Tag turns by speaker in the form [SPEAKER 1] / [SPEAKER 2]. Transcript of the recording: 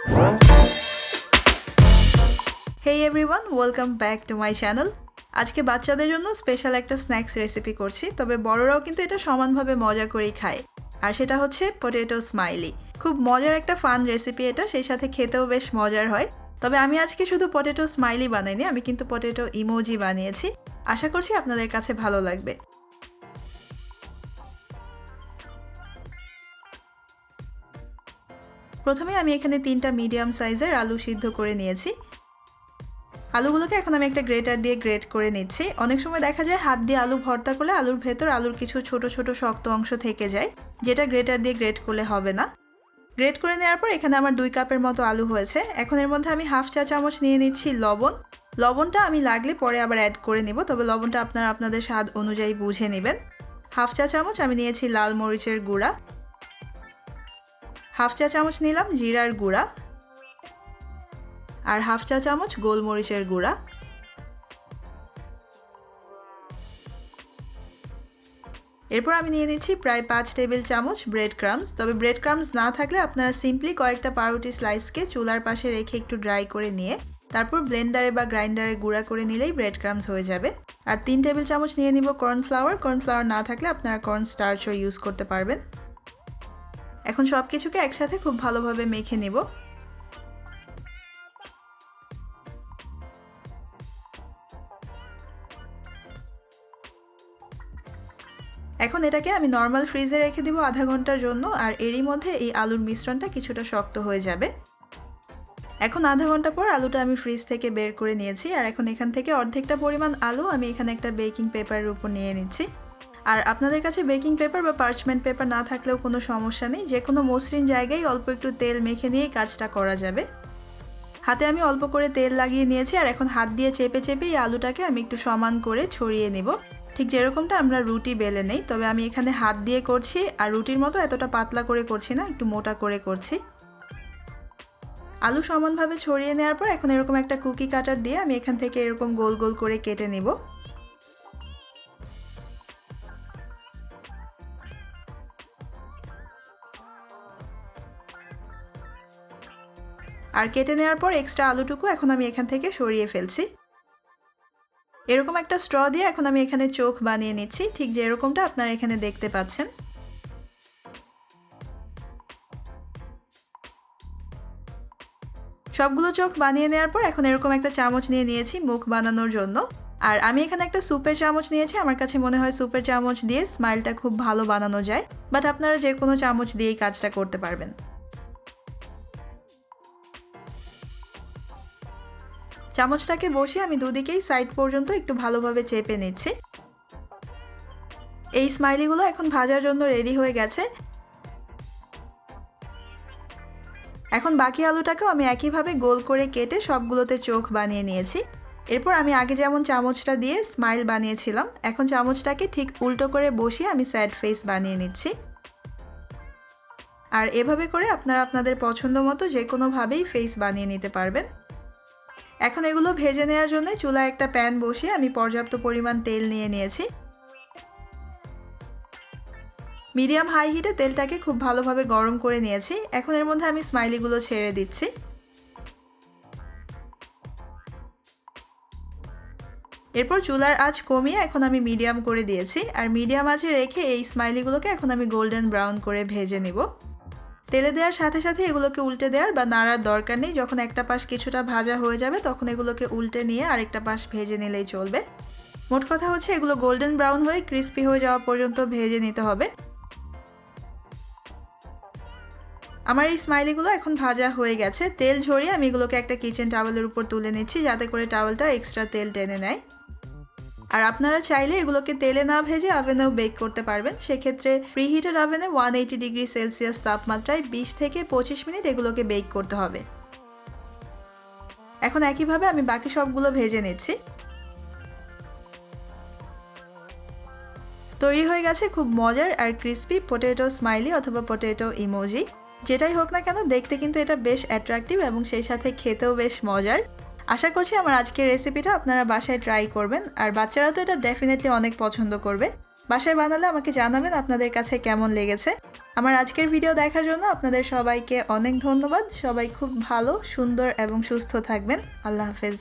[SPEAKER 1] Hey everyone, welcome back to my channel. আজকে বাচ্চাদের জন্য স্পেশাল একটা স্ন্যাক্স রেসিপি করছি, তবে বড়রাও কিন্তু এটা সমানভাবে মজা করেই খায়। আর সেটা হচ্ছে পটেটো স্মাইলি। খুব মজার একটা ফান রেসিপি এটা, সেই সাথে খেতেও বেশ মজার হয়। তবে আমি আজকে শুধু পটেটো স্মাইলি বানাইনি, আমি কিন্তু পটেটো ইমোজি বানিয়েছি। আশা করছি আপনাদের কাছে ভালো লাগবে। প্রথমে আমি এখানে 3টা মিডিয়াম সাইজের আলু সিদ্ধ করে নিয়েছি। আলুগুলোকে এখন আমি একটা গ্রেটার দিয়ে গ্রেট করে নিচ্ছি। অনেক সময় দেখা যায় হাত দিয়ে আলু ভর্তা করলে আলুর ভেতর আলুর কিছু ছোট ছোট শক্ত অংশ থেকে যায়, যেটা গ্রেটার দিয়ে গ্রেট করলে হবে না। গ্রেট করে নেওয়ার পর এখানে আমার 2 কাপের মতো আলু হয়েছে। এখন এর মধ্যে আমি হাফ চা চামচ নিয়ে নিচ্ছি লবণ। লবণটা আমি লাগলে পরে আবার অ্যাড করে নিব, তবে লবণটা আপনারা আপনাদের স্বাদ অনুযায়ী বুঝে নেবেন। হাফ চা চামচ আমি নিয়েছি লাল মরিচের গুঁড়া, হাফ চা চামচ নিলাম জিরার গুঁড়া, আর হাফ চা চামচ গোলমরিচের গুঁড়া। এরপর আমি নিয়ে নিচ্ছি প্রায় 5 টেবিল চামচ ব্রেড ক্রাম্বস। তবে ব্রেড ক্রাম্বস না থাকলে আপনারা সিম্পলি কয়েকটা পাউরুটি স্লাইসকে চুলার পাশে রেখে একটু ড্রাই করে নিয়ে তারপর ব্লেন্ডারে বা গ্রাইন্ডারে গুঁড়া করে নিলেই ব্রেড ক্রাম্বস হয়ে যাবে। আর 3 টেবিল চামচ নিয়ে নিব কর্নফ্লাওয়ার। কর্নফ্লাওয়ার না থাকলে আপনারা কর্নস্টার্চও ইউজ করতে পারবেন। এখন সব কিছুকে একসাথে খুব ভালোভাবে মেখে নিব। এখন এটাকে আমি নর্মাল ফ্রিজে রেখে দিব আধা ঘন্টার জন্য, আর এরই মধ্যে এই আলুর মিশ্রণটা কিছুটা শক্ত হয়ে যাবে। এখন আধা ঘন্টা পর আলুটা আমি ফ্রিজ থেকে বের করে নিয়েছি, আর এখন এখান থেকে অর্ধেকটা পরিমাণ আলু আমি এখানে একটা বেকিং পেপারের উপর নিয়ে নিচ্ছি। আর আপনাদের কাছে বেকিং পেপার বা পার্চমেন্ট পেপার না থাকলেও কোনো সমস্যা নেই, যে কোনো মসৃণ জায়গায় অল্প একটু তেল মেখে নিয়ে কাজটা করা যাবে। হাতে আমি অল্প করে তেল লাগিয়ে নিয়েছি, আর এখন হাত দিয়ে চেপে চেপে এই আলুটাকে আমি একটু সমান করে ছড়িয়ে নেব, ঠিক যেরকমটা আমরা রুটি বেলে নেই। তবে আমি এখানে হাত দিয়ে করছি, আর রুটির মতো এতটা পাতলা করে করছি না, একটু মোটা করে করছি। আলু সমানভাবে ছড়িয়ে নেওয়ার পর এখন এরকম একটা কুকি কাটার দিয়ে আমি এখান থেকে এরকম গোল গোল করে কেটে নেব। আর কেটে নেওয়ার পর এক্সট্রা আলুটুকু এখন আমি এখান থেকে সরিয়ে ফেলছি। এরকম একটা স্ট্র দিয়ে এখন আমি এখানে চোখ বানিয়ে নিচ্ছি, ঠিক যে এরকমটা আপনারা এখানে দেখতে পাচ্ছেন। সবগুলো চোখ বানিয়ে নেওয়ার পর এখন এরকম একটা চামচ নিয়ে নিয়েছি মুখ বানানোর জন্য। আর আমি এখানে একটা সুপের চামচ নিয়েছি। আমার কাছে মনে হয় সুপের চামচ দিয়ে স্মাইলটা খুব ভালো বানানো যায়, বাট আপনারা যে কোনো চামচ দিয়েই কাজটা করতে পারবেন। চামচটাকে বসিয়ে আমি দুদিকেই সাইড পর্যন্ত একটু ভালোভাবে চেপে নিচ্ছি। এই স্মাইলিগুলো এখন ভাজার জন্য রেডি হয়ে গেছে। এখন বাকি আলুটাকেও আমি একইভাবে গোল করে কেটে সবগুলোতে চোখ বানিয়ে নিয়েছি। এরপর আমি আগে যেমন চামচটা দিয়ে স্মাইল বানিয়েছিলাম, এখন চামচটাকে ঠিক উল্টো করে বসিয়ে আমি স্যাড ফেস বানিয়ে নিচ্ছি। আর এভাবে করে আপনারা আপনাদের পছন্দ মতো যে কোনোভাবেই ফেস বানিয়ে নিতে পারবেন। এখন এগুলো ভেজে নেওয়ার জন্য চুলায় একটা প্যান বসিয়ে আমি পর্যাপ্ত পরিমাণ তেল নিয়ে নিয়েছি। মিডিয়াম হাই হিটে তেলটাকে খুব ভালোভাবে গরম করে নিয়েছি। এখন এর মধ্যে আমি স্মাইলিগুলো ছেড়ে দিচ্ছি। এরপর চুলার আঁচ কমিয়ে এখন আমি মিডিয়াম করে দিয়েছি, আর মিডিয়াম আঁচে রেখে এই স্মাইলিগুলোকে এখন আমি গোল্ডেন ব্রাউন করে ভেজে নিব। তেলে দেওয়ার সাথে সাথে এগুলোকে উল্টে দেওয়ার বা নাড়ার দরকার নেই। যখন একটা পাশ কিছুটা ভাজা হয়ে যাবে তখন এগুলোকে উল্টে নিয়ে আরেকটা পাশ ভেজে নিলেই চলবে। মোট কথা হচ্ছে এগুলো গোল্ডেন ব্রাউন হয়ে ক্রিস্পি হয়ে যাওয়া পর্যন্ত ভেজে নিতে হবে। আমার এই স্মাইলিগুলো এখন ভাজা হয়ে গেছে। তেল ঝরিয়ে আমি এগুলোকে একটা কিচেন টাওয়েলের উপর তুলে নিচ্ছি, যাতে করে টাওয়েলটা এক্সট্রা তেল টেনে নেয়। আর আপনারা চাইলে এগুলোকে তেলে না ভেজে ওভেনেও বেক করতে পারবেন। সেক্ষেত্রে প্রিহিটেড ওভেনে 180 ডিগ্রি সেলসিয়াস তাপমাত্রায় 20 থেকে 25 মিনিট এগুলোকে বেক করতে হবে। এখন একইভাবে আমি বাকি সবগুলো ভেজে নিচ্ছি। তৈরি হয়ে গেছে খুব মজার আর ক্রিস্পি পটেটো স্মাইলি অথবা পটেটো ইমোজি। যেটাই হোক না কেন, দেখতে কিন্তু এটা বেশ অ্যাট্রাকটিভ এবং সেই সাথে খেতেও বেশ মজার। আশা করছি আমার আজকের রেসিপিটা আপনারা বাসায় ট্রাই করবেন, আর বাচ্চারা তো এটা ডেফিনেটলি অনেক পছন্দ করবে। বাসায় বানালে আমাকে জানাবেন আপনাদের কাছে কেমন লেগেছে। আমার আজকের ভিডিও দেখার জন্য আপনাদের সবাইকে অনেক ধন্যবাদ। সবাই খুব ভালো, সুন্দর এবং সুস্থ থাকবেন। আল্লাহ হাফেজ।